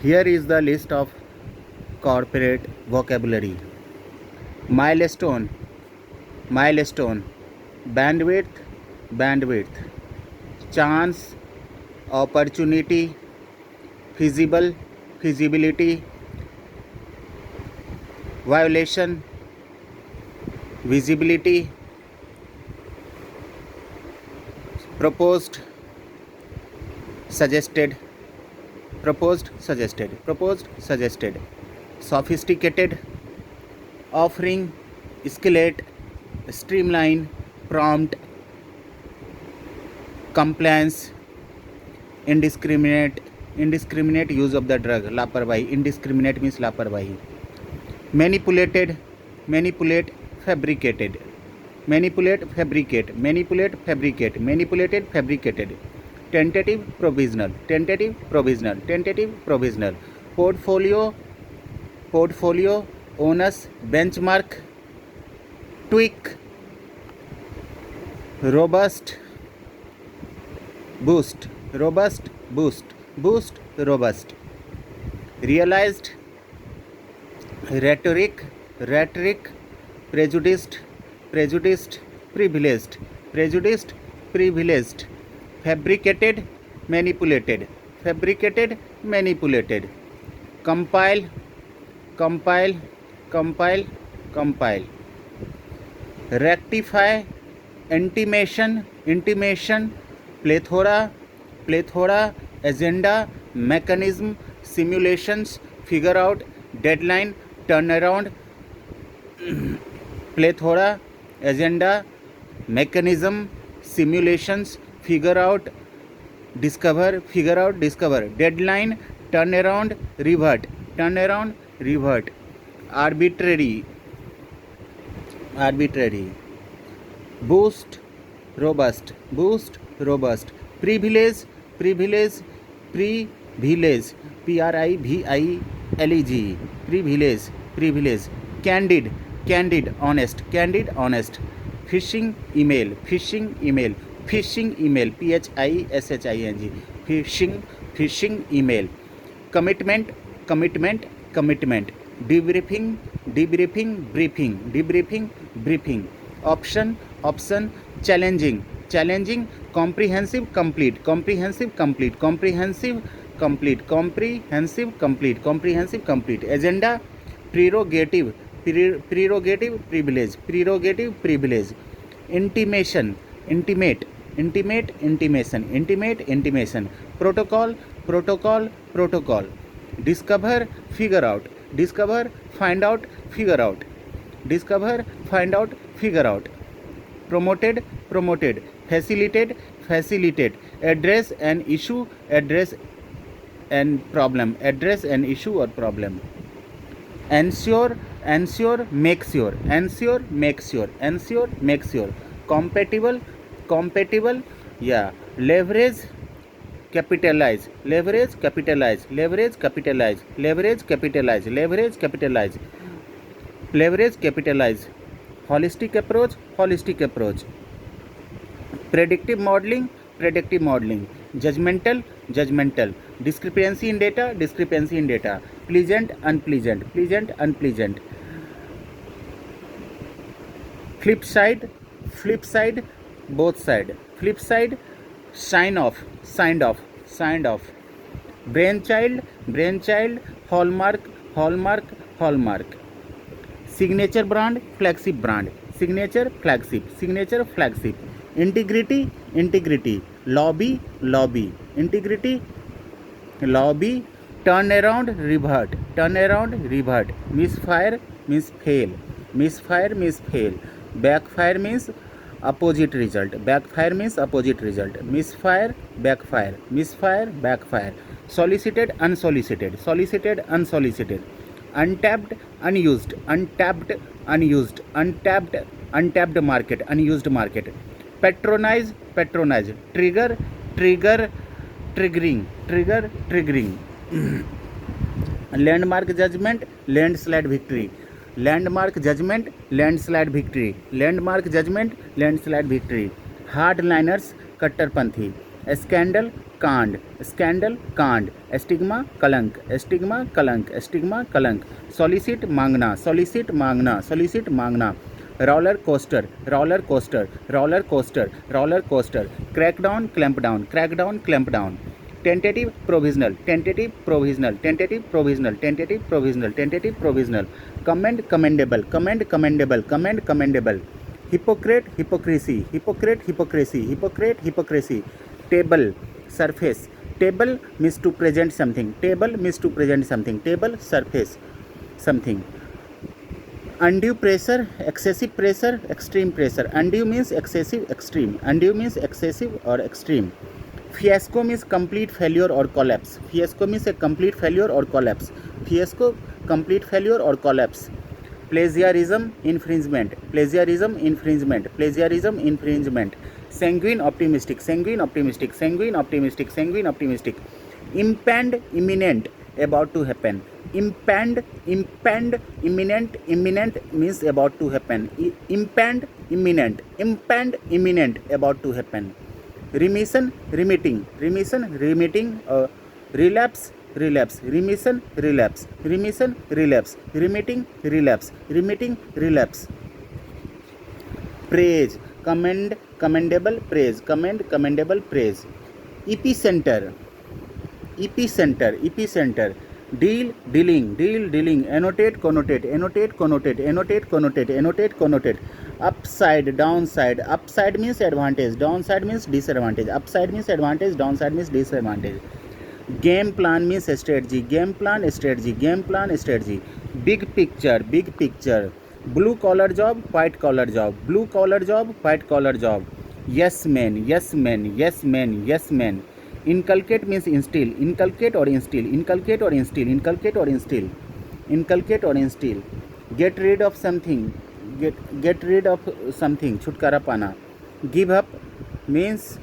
Here is the list of corporate vocabulary. Milestone, milestone, bandwidth, bandwidth, chance, opportunity, feasible, feasibility, violation, visibility, proposed, suggested, proposed, suggested, proposed, suggested, sophisticated, offering, escalate, streamline, prompt, compliance, indiscriminate, indiscriminate use of the drug, लापरवाही, indiscriminate means लापरवाही, manipulated, manipulate, fabricated, manipulate, fabricate, manipulate, fabricate, manipulated, fabricated, tentative, provisional, tentative, provisional, tentative, provisional, portfolio, portfolio, onus, benchmark, tweak, robust, boost, robust, boost, boost, robust, realized, rhetoric, rhetoric, prejudiced, prejudiced, privileged, prejudiced, privileged, fabricated, manipulated, fabricated, manipulated, compile, compile, compile, compile, rectify, intimation, intimation, plethora, plethora, agenda, mechanism, simulations, figure out, deadline, turnaround, plethora, agenda, mechanism, simulations, figure out, discover, figure out, discover, deadline, turnaround, revert, turnaround, revert, arbitrary, arbitrary, boost, robust, boost, robust, privilege, privilege, privilege, privilege, privilege, privilege, candid, candid, honest, candid, honest, phishing email, phishing email, phishing email, phishing, phishing, phishing email, commitment, commitment, commitment, debriefing, debriefing, briefing, debriefing, briefing, option, option, challenging, challenging, comprehensive, complete, comprehensive, complete, comprehensive, complete, comprehensive, complete, comprehensive, complete, agenda, prerogative, prerogative, privilege, prerogative, privilege, intimation, intimate, intimate, intimation, intimate, intimation, protocol, protocol, protocol, discover, figure out, discover, find out, figure out, discover, find out, figure out, promoted, promoted, facilitate, facilitate, address an issue, address an problem, address an issue or problem, ensure, ensure, make sure, ensure, make sure, ensure, make sure, compatible, compatible, yeah, leverage, capitalize, leverage, capitalize, leverage, capitalize, leverage, capitalize, leverage, capitalize, leverage, capitalize, holistic approach, holistic approach, predictive modeling, predictive modeling, judgmental, judgmental, discrepancy in data, discrepancy in data, pleasant, unpleasant, pleasant, unpleasant, flip side, flip side, both side, flip side, sign off, signed off, signed off, brainchild, brainchild, hallmark, hallmark, hallmark, signature brand, flagship brand, signature, flagship, signature, flagship, integrity, integrity, lobby, lobby, integrity, lobby, turn around, revert, turn around, revert, misfire means fail, misfire means fail, backfire means opposite result, backfire means opposite result, misfire, backfire, misfire, backfire, solicited, unsolicited, solicited, unsolicited, untapped, unused, untapped, unused, untapped, untapped market, unused market, patronize, patronize, trigger, trigger, triggering, trigger, triggering, landmark judgment, landslide victory, landmark judgment, landslide victory, landmark judgment, landslide victory, hardliners, कट्टरपंथी, scandal कांड, scandal कांड, stigma कलंक, stigma कलंक, stigma कलंक, solicit मांगना, solicit मांगना, solicit मांगना, roller coaster, roller coaster, roller coaster, roller coaster, crackdown clamp down, crackdown clamp down, tentative provisional, tentative provisional, tentative provisional, tentative provisional, tentative provisional, commend commendable, commend commendable, commend commendable, hypocrite hypocrisy, hypocrite hypocrisy, hypocrite hypocrisy, table surface, table means to present something, table means to present something, table surface something, undue pressure, excessive pressure, extreme pressure, undue means excessive, extreme, undue means excessive or extreme, fiasco means complete failure or collapse, fiasco means a complete failure or collapse, fiasco complete failure or collapse, plagiarism infringement, plagiarism infringement, plagiarism infringement, sanguine optimistic, sanguine optimistic, sanguine optimistic, sanguine optimistic, impend imminent, about to happen, impend, impend, imminent, imminent means about to happen, impend imminent, impend imminent, about to happen, remission remitting, remission remitting, relapse relapse, remission relapse, remission relapse, remitting relapse, remitting relapse, praise commend commendable praise, commend commendable praise, epicenter, epicenter, epicenter, deal dealing, deal dealing, annotate connotate, annotate connotate, annotate connotate, annotate connotate, upside downside, upside means advantage, downside means disadvantage, upside means advantage, downside means disadvantage, game plan means strategy, game plan strategy, game plan strategy, big picture, big picture, blue collar job, white collar job, blue collar job, white collar job, yes man, yes man, yes man, yes man, inculcate means instill, inculcate or instill, inculcate or instill, inculcate or instill, inculcate or instill, get rid of something, get rid of something, छुटकारा पाना, give up means,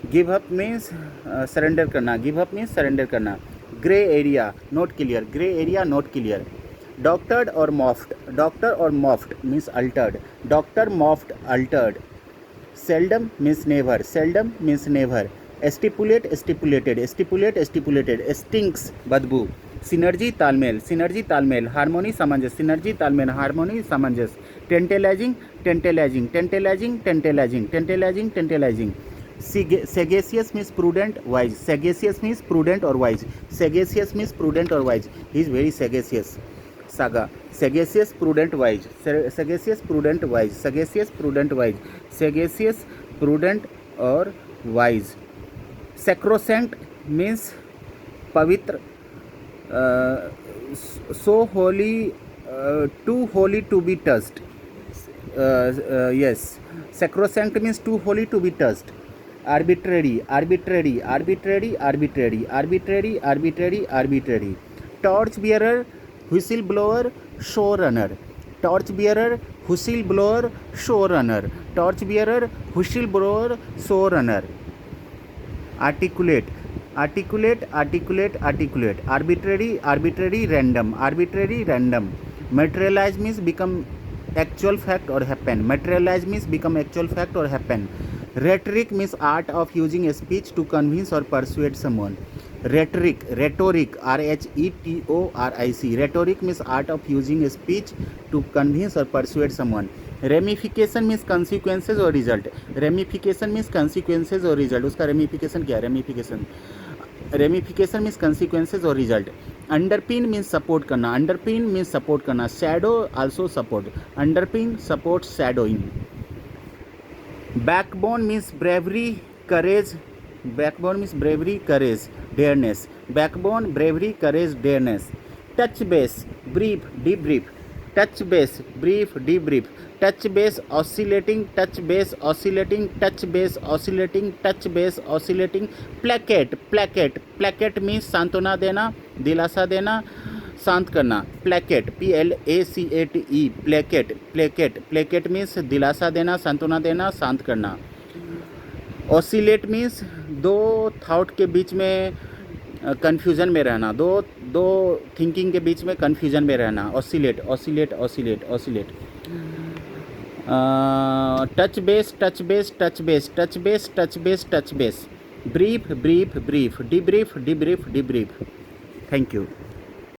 give up means surrender करना, give up means surrender करना, gray area not clear, gray area not clear, doctored or morphed, doctor or morphed means altered, doctor morphed altered, seldom means never, seldom means never, stipulate stipulated, stipulate stipulated, stinks बदबू, synergy तालमेल, synergy तालमेल, harmony सामंजस्य, synergy तालमेल, harmony सामंजस्य, tantalizing tantalizing, tantalizing tantalizing, tantalizing tantalizing, sagacious means prudent wise, sagacious means prudent or wise, sagacious means prudent or wise, he is very sagacious, saga, sagacious prudent wise, sagacious prudent wise, sagacious prudent wise, sagacious prudent or wise, sacrosanct means pavitra, so holy, too holy to be touched, yes, sacrosanct means too holy to be touched, arbitrary, arbitrary, arbitrary, arbitrary, arbitrary, arbitrary, arbitrary, torch bearer, whistle blower, showrunner, torch bearer, whistle blower, showrunner, torch bearer, whistle blower, showrunner, articulate, articulate, articulate, articulate, arbitrary, arbitrary, random, arbitrary, random, materialize means become actual fact or happen, materialize means become actual fact or happen, rhetoric means art of using a speech to convince or persuade someone, rhetoric, rhetoric, R-H-E-T-O-R-I-C, rhetoric means art of using a speech to convince or persuade someone, ramification means consequences और result, ramification means consequences और result, उसका ramification क्या है, ramification, ramification means consequences और result, underpin means support करना, underpin means support करना, shadow also support, underpin support shadowing, backbone means bravery courage, backbone means bravery courage dareness, backbone bravery courage dareness, touch base brief debrief, touch base brief debrief, touch base oscillating, touch base oscillating, touch base oscillating, touch base oscillating, placket, placket, placket means सांत्वना देना, दिलासा देना, शांत करना, placket, PLACATE, placket, placket, placket means दिलासा देना, सांत्वना देना, शांत करना, ऑसिलेट मीन्स दो थॉट के बीच में कन्फ्यूजन में रहना, दो थिंकिंग के बीच में कन्फ्यूजन में रहना, oscillate, oscillate, oscillate, oscillate, touch base, touch base, touch base, touch base, touch base, touch base, brief brief brief debrief debrief debrief. Thank you.